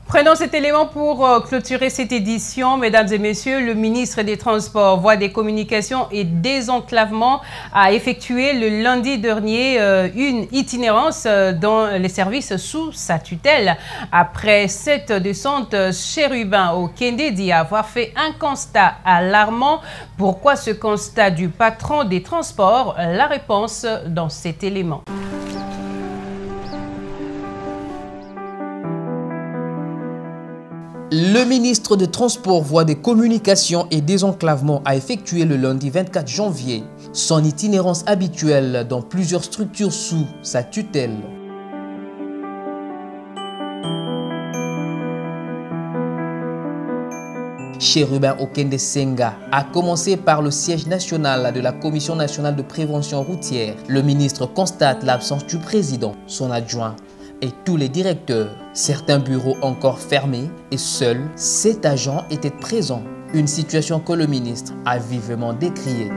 Prenons cet élément pour clôturer cette édition. Mesdames et messieurs, le ministre des Transports, Voies des Communications et Désenclavement a effectué le lundi dernier une itinérance dans les services sous sa tutelle. Après cette descente, Chérubin Okende dit avoir fait un constat alarmant. Pourquoi ce constat du patron des transports? La réponse dans cet élément. Le ministre des Transports, Voies des Communications et Désenclavement a effectué le lundi 24 janvier son itinérance habituelle dans plusieurs structures sous sa tutelle. Chérubin Okende Senga a commencé par le siège national de la Commission nationale de prévention routière. Le ministre constate l'absence du président, son adjoint et tous les directeurs. Certains bureaux encore fermés et seuls 7 agents étaient présents. Une situation que le ministre a vivement décriée.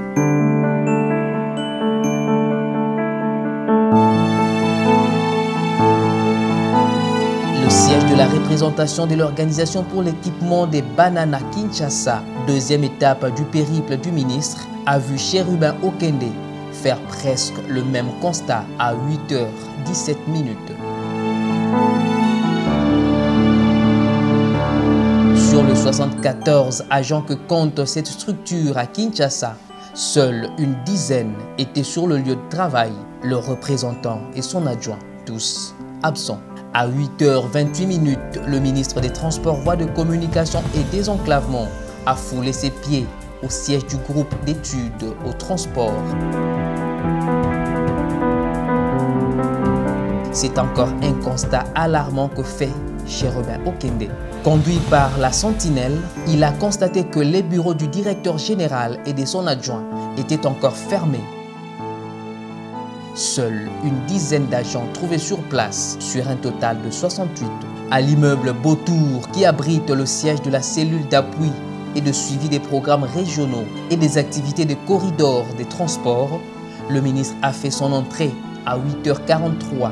Le siège de la représentation de l'Organisation pour l'équipement des bananes à Kinshasa, deuxième étape du périple du ministre, a vu Chérubin Okende faire presque le même constat à 8h17. Sur les 74 agents que compte cette structure à Kinshasa, seule une dizaine étaient sur le lieu de travail, le représentant et son adjoint, tous absents. À 8h28, le ministre des Transports, Voies de Communication et Désenclavement a foulé ses pieds au siège du groupe d'études au transport. C'est encore un constat alarmant que fait Chérubin Okende. Conduit par la sentinelle, il a constaté que les bureaux du directeur général et de son adjoint étaient encore fermés. Seule une dizaine d'agents trouvés sur place sur un total de 68. À l'immeuble Beautour qui abrite le siège de la cellule d'appui et de suivi des programmes régionaux et des activités de corridor des transports, le ministre a fait son entrée à 8h43.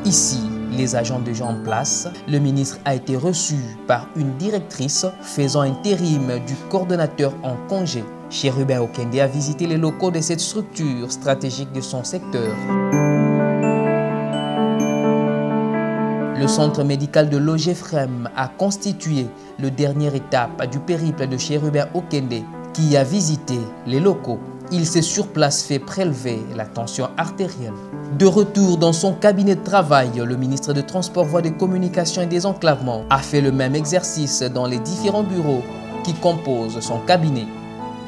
Ici, les agents déjà en place, le ministre a été reçu par une directrice faisant intérim du coordonnateur en congé. Chérubin Okende a visité les locaux de cette structure stratégique de son secteur. Le centre médical de Logefrem a constitué la dernière étape du périple de Chérubin Okende qui a visité les locaux. Il s'est sur place fait prélever la tension artérielle. De retour dans son cabinet de travail, le ministre des Transports, Voies de Communication et Désenclavement a fait le même exercice dans les différents bureaux qui composent son cabinet.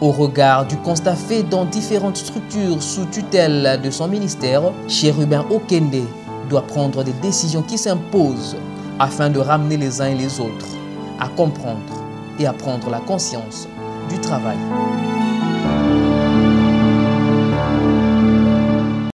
Au regard du constat fait dans différentes structures sous tutelle de son ministère, Chérubin Okende doit prendre des décisions qui s'imposent afin de ramener les uns et les autres à comprendre et à prendre la conscience du travail.